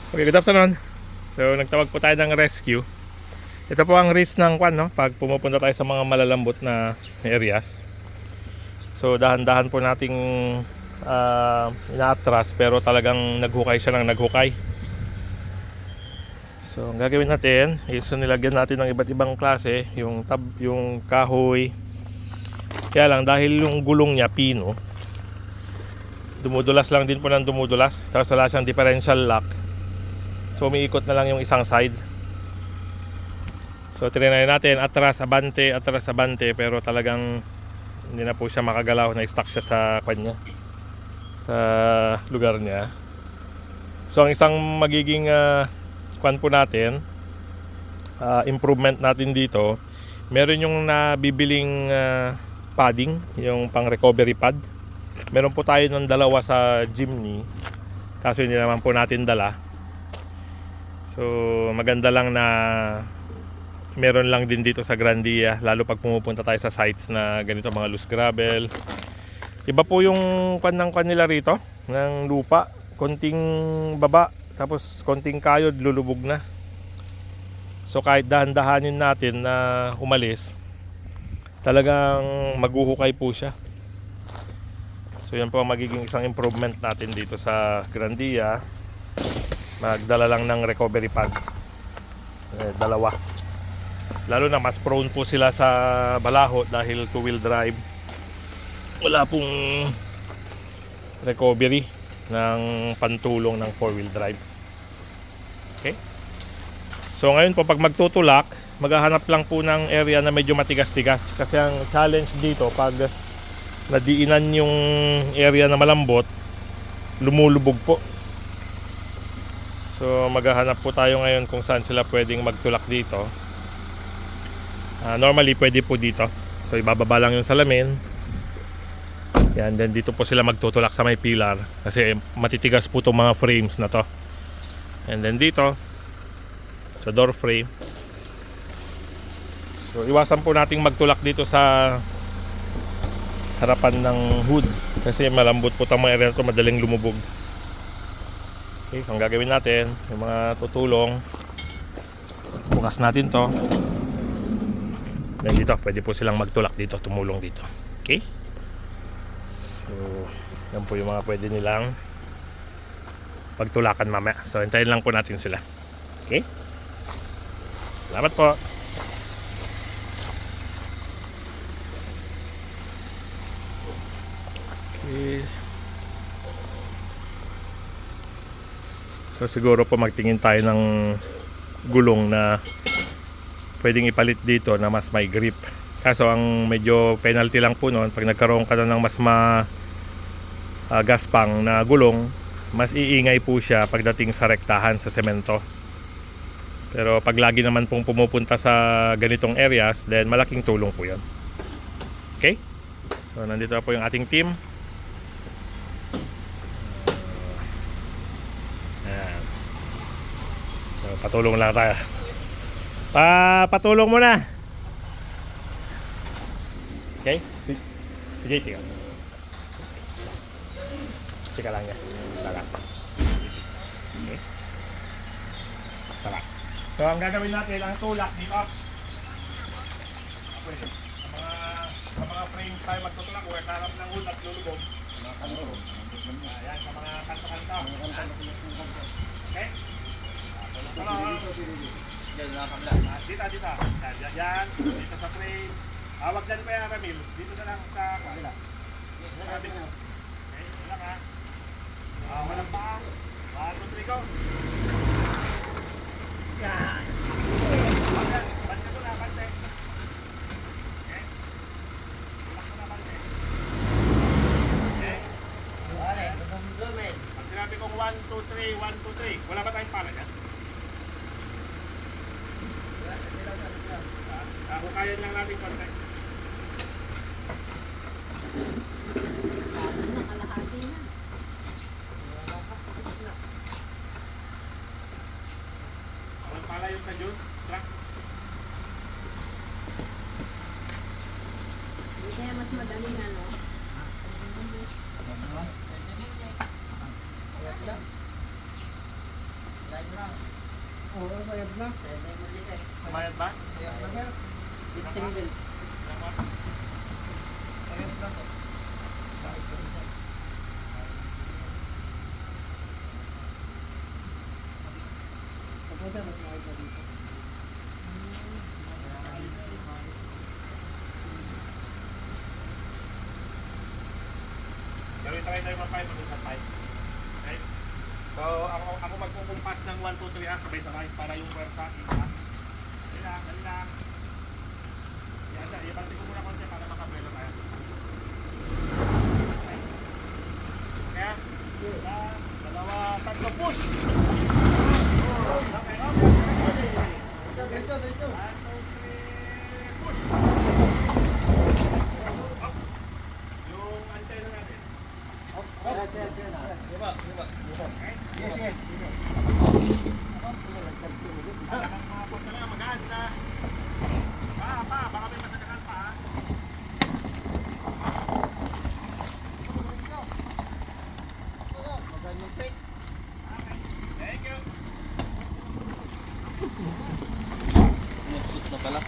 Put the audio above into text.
Okay, good afternoon. So, nagtawag po tayo ng rescue. Ito po ang risk ng kwan, no? Pag pumupunta tayo sa mga malalambot na areas. So, dahan-dahan po nating ina-atras pero talagang naghukay siya ng naghukay. So, ang gagawin natin is nilagyan natin ng iba't ibang klase, yung yung kahoy. Kaya lang dahil yung gulong niya pino, dumudulas lang din po ng dumudulas. Tapos wala siyang differential lock. So umiikot na lang yung isang side. So trinay natin atras abante pero talagang hindi na po siya makagalaw, na stuck siya sa kanya, sa lugar niya. So ang isang magiging kwan po natin, improvement natin dito, meron yung nabibiling padding, yung pang recovery pad. Meron po tayo ng dalawa sa Jimny, kaso hindi naman po natin dala. So maganda lang na meron lang din dito sa Grandia, lalo pag pumupunta tayo sa sites na ganito, mga loose gravel. Iba po yung kwan nila rito, ng lupa, konting baba tapos konting kayod, lulubog na. So kahit dahan-dahanin natin na umalis, talagang maghuhukay po siya. So yan po ang magiging isang improvement natin dito sa Grandia. Magdala lang ng recovery pads, dalawa. Lalo na mas prone po sila sa balaho dahil 2-wheel drive. Wala pong recovery ng pantulong ng 4-wheel drive. Okay? So ngayon po pag magtutulak, maghahanap lang po ng area na medyo matigas-tigas. Kasi ang challenge dito, pag nadiinan yung area na malambot, lumulubog po. So maghahanap po tayo ngayon kung saan sila pwedeng magtulak dito. Normally pwede po dito. So ibababa lang yung salamin. Yan, then dito po sila magtutulak sa may pilar kasi matitigas po itong mga frames na to. And then dito sa door frame. So iwasan po nating magtulak dito sa harapan ng hood kasi malambot po itong mga area na to, madaling lumubog. Okay, so ang gagawin natin, yung mga tutulong, bukas natin to. Then dito, pwede po silang magtulak dito, tumulong dito. Okay? So, yan po yung mga pwede nilang pagtulakan mamaya. So, hintayin lang po natin sila. Okay? Salamat po. Okay. So siguro po magtingin tayo ng gulong na pwedeng ipalit dito na mas may grip. Kaso ang medyo penalty lang po noon, pag nagkaroon ka na ng mas gaspang na gulong, mas iingay po siya pagdating sa rektahan sa semento. Pero pag lagi naman pong pumupunta sa ganitong areas, then malaking tulong po yun. Okay? So nandito na po yung ating team. Patulong lang tayo. Patulong muna. Okay? Sige, tika. Tika lang yan. Salat. Okay. Salat. So, ang gagawin natin, ang tulak dito. Pwede. Sa mga frame tayo magtutulak, huwag harap ng hood at lulubog. Ayan, sa mga kanto-kanto. Okay? Dito. Yan. Dito sa frame. Wag dyan pa yan, Ramil. Dito na lang sa kabila. Okay, lang ha. Walang paa. 1, 2, 3, go. Yan. Bante ko na, bante. Okay. Bante ko na, bante. Okay. Pag sinabi kong 1, 2, 3, 1, 2, 3, wala ba tayong pala dyan? Hukayan lang natin konti. Nakalahati na. Walang pala yung sa Diyos, truck. Hindi kaya mas madaling ano? Oo, sayad na. Sabayad ba? Sayad na, sir. Sayad na po. Opo, sir. Mas mahal na dito. Gawin tayo mag-5, mag-5. Okay? So, ako magpukumpas ng 1, 2, 3, sabay-sabay para yung pwersa. Dali lang, dali lang. Yan, ibante ko muna konti para makabuelo tayo. Okay? Kaya, isa, dalawa, tatlo, push! Okay, okay. Dito, dito. 1, 2, 3, push! Up. Yung antena natin. Diba? Okay? Yes, yes. Talagang mapot talaga, magaan na. Baka may masagakan pa ha. Okay, thank you. Gusto na pala.